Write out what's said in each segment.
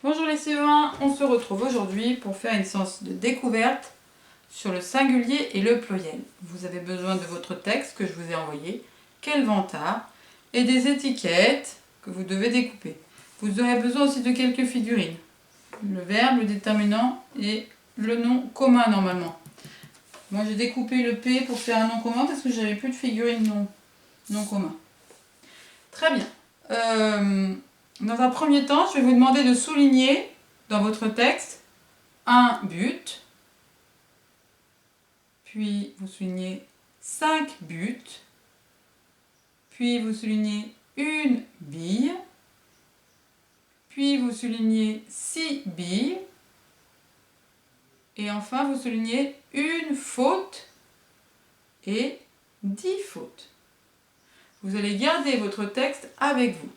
Bonjour les CE1, on se retrouve aujourd'hui pour faire une séance de découverte sur le singulier et le pluriel. Vous avez besoin de votre texte que je vous ai envoyé, quel vantard, et des étiquettes que vous devez découper. Vous aurez besoin aussi de quelques figurines, le verbe, le déterminant et le nom commun normalement. Moi j'ai découpé le P pour faire un nom commun parce que j'avais plus de figurines non commun. Très bien. Dans un premier temps, je vais vous demander de souligner dans votre texte un but, puis vous soulignez 5 buts, puis vous soulignez une bille, puis vous soulignez 6 billes, et enfin vous soulignez une faute et 10 fautes. Vous allez garder votre texte avec vous.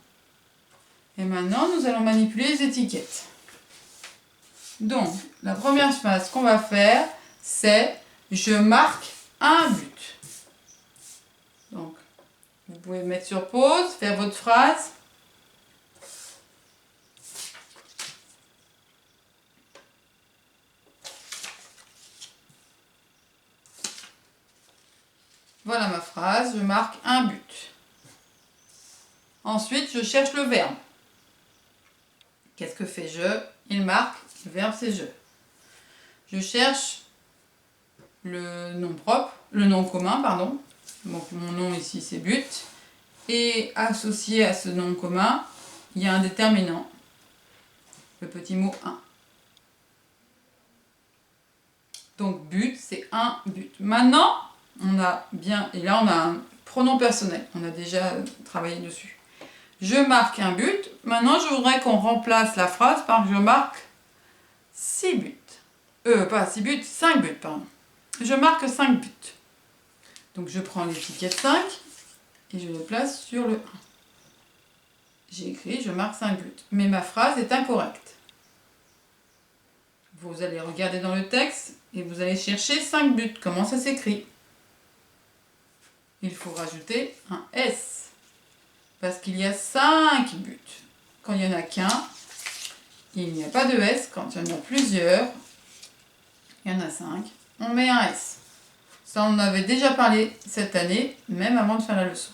Et maintenant, nous allons manipuler les étiquettes. Donc, la première phrase qu'on va faire, c'est « Je marque un but ». Donc, vous pouvez mettre sur pause, faire votre phrase. Voilà ma phrase, je marque un but. Ensuite, je cherche le verbe. Qu'est-ce que fait je? Il marque, le verbe c'est je. Je cherche le nom propre, le nom commun, pardon. Donc mon nom ici c'est but. Et associé à ce nom commun, il y a un déterminant, le petit mot un. Donc but, c'est un but. Maintenant, on a bien, et là on a un pronom personnel, on a déjà travaillé dessus. Je marque un but. Maintenant, je voudrais qu'on remplace la phrase par je marque 6 buts. Pas 6 buts, 5 buts, pardon. Je marque 5 buts. Donc, je prends l'étiquette 5 et je le place sur le 1. J'ai écrit je marque 5 buts. Mais ma phrase est incorrecte. Vous allez regarder dans le texte et vous allez chercher 5 buts. Comment ça s'écrit? Il faut rajouter un S. Parce qu'il y a 5 buts. Quand il n'y en a qu'un, il n'y a pas de S. Quand il y en a plusieurs, il y en a 5, on met un S. Ça, on en avait déjà parlé cette année, même avant de faire la leçon.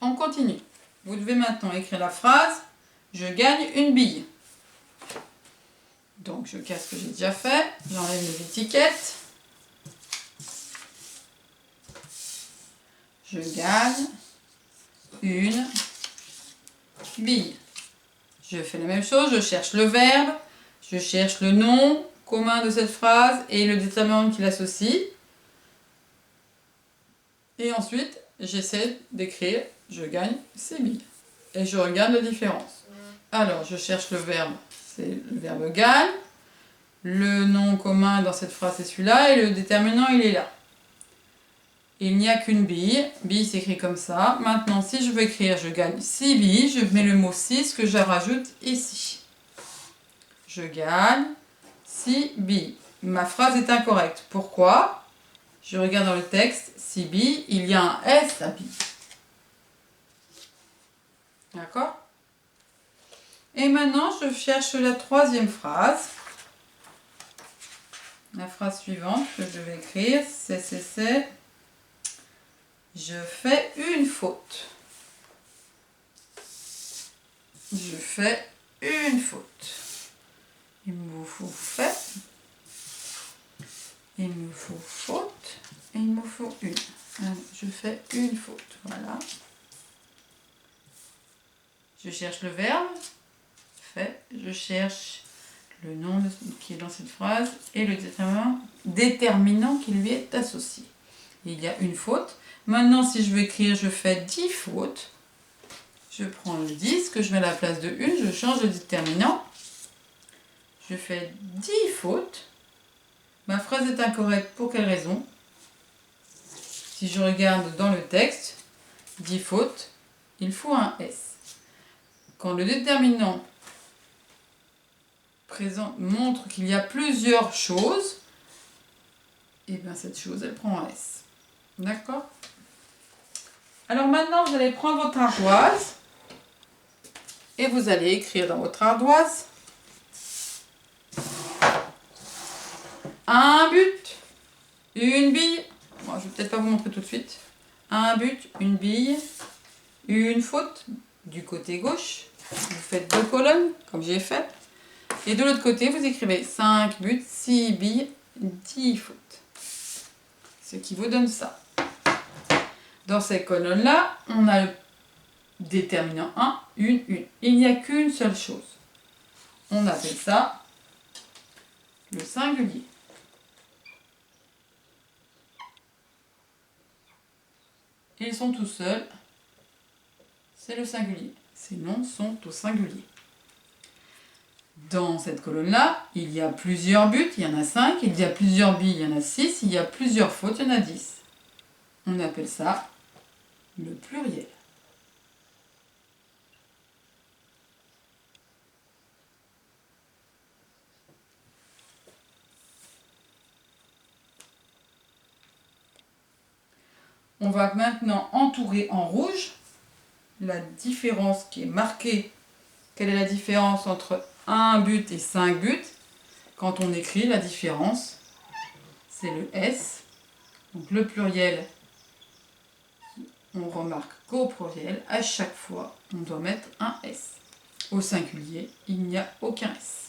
On continue. Vous devez maintenant écrire la phrase « Je gagne une bille ». Donc, je casse ce que j'ai déjà fait. J'enlève les étiquettes. Je gagne une bille. Je fais la même chose, je cherche le verbe, je cherche le nom commun de cette phrase et le déterminant qui l'associe. Et ensuite, j'essaie d'écrire « je gagne 6 billes ». Et je regarde la différence. Alors, je cherche le verbe, c'est le verbe gagne. Le nom commun dans cette phrase, c'est celui-là. Et le déterminant, il est là. Il n'y a qu'une bille. Bille s'écrit comme ça. Maintenant, si je veux écrire « je gagne 6 billes », je mets le mot 6 que je rajoute ici. Je gagne 6 billes. Ma phrase est incorrecte. Pourquoi? Je regarde dans le texte, 6 billes, il y a un S à billes. D'accord? Et maintenant, je cherche la troisième phrase. La phrase suivante que je vais écrire, c'est je fais une faute. Je fais une faute. Il me faut fait. Il me faut faute. Et il me faut une. Alors, je fais une faute. Voilà. Je cherche le verbe. Fait. Je cherche le nom qui est dans cette phrase et le déterminant qui lui est associé. Il y a une faute. Maintenant, si je veux écrire je fais 10 fautes, je prends le 10 que je mets à la place de une, je change de déterminant. Je fais 10 fautes. Ma phrase est incorrecte. Pour quelle raison? Si je regarde dans le texte, 10 fautes, il faut un S. Quand le déterminant montre qu'il y a plusieurs choses, et bien cette chose, elle prend un S. D'accord? Alors maintenant, vous allez prendre votre ardoise Et vous allez écrire dans votre ardoise un but, une bille. Bon, je vais peut-être pas vous montrer tout de suite. Un but, une bille, une faute du côté gauche. Vous faites 2 colonnes, comme j'ai fait. Et de l'autre côté, vous écrivez 5 buts, 6 billes, 10 fautes. Ce qui vous donne ça. Dans ces colonnes-là, on a le déterminant 1, une. Il n'y a qu'une seule chose. On appelle ça le singulier. Ils sont tout seuls. C'est le singulier. Ces noms sont au singulier. Dans cette colonne-là, il y a plusieurs buts, il y en a 5. Il y a plusieurs billes, il y en a 6. Il y a plusieurs fautes, il y en a 10. On appelle ça le pluriel. On va maintenant entourer en rouge la différence qui est marquée. Quelle est la différence entre un but et 5 buts? Quand on écrit la différence, c'est le S. Donc le pluriel, on remarque qu'au pluriel, à chaque fois, on doit mettre un S. Au singulier, il n'y a aucun S.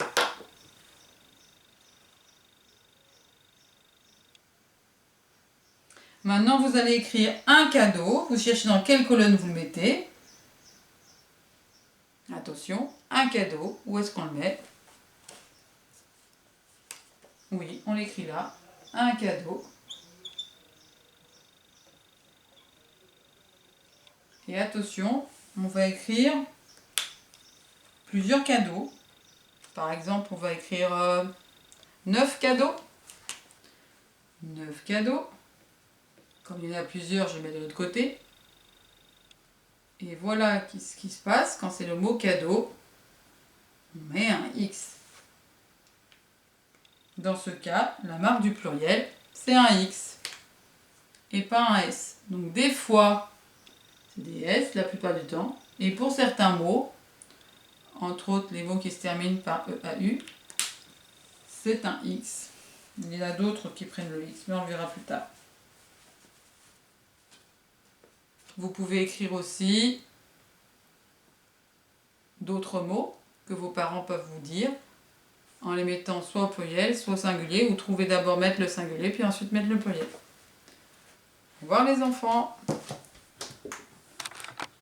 Maintenant, vous allez écrire un cadeau. Vous cherchez dans quelle colonne vous le mettez. Attention, un cadeau. Où est-ce qu'on le met? Oui, on l'écrit là. Un cadeau. Et attention, on va écrire plusieurs cadeaux. Par exemple, on va écrire 9 cadeaux. 9 cadeaux. Comme il y en a plusieurs, je mets de l'autre côté. Et voilà ce qui se passe quand c'est le mot cadeau. On met un X. Dans ce cas, la marque du pluriel, c'est un X. Et pas un S. Donc des fois, c'est des S la plupart du temps. Et pour certains mots, entre autres les mots qui se terminent par EAU, c'est un X. Il y en a d'autres qui prennent le X, mais on le verra plus tard. Vous pouvez écrire aussi d'autres mots que vos parents peuvent vous dire en les mettant soit au pluriel, soit au singulier, ou trouvez d'abord mettre le singulier, puis ensuite mettre le pluriel. Au revoir les enfants!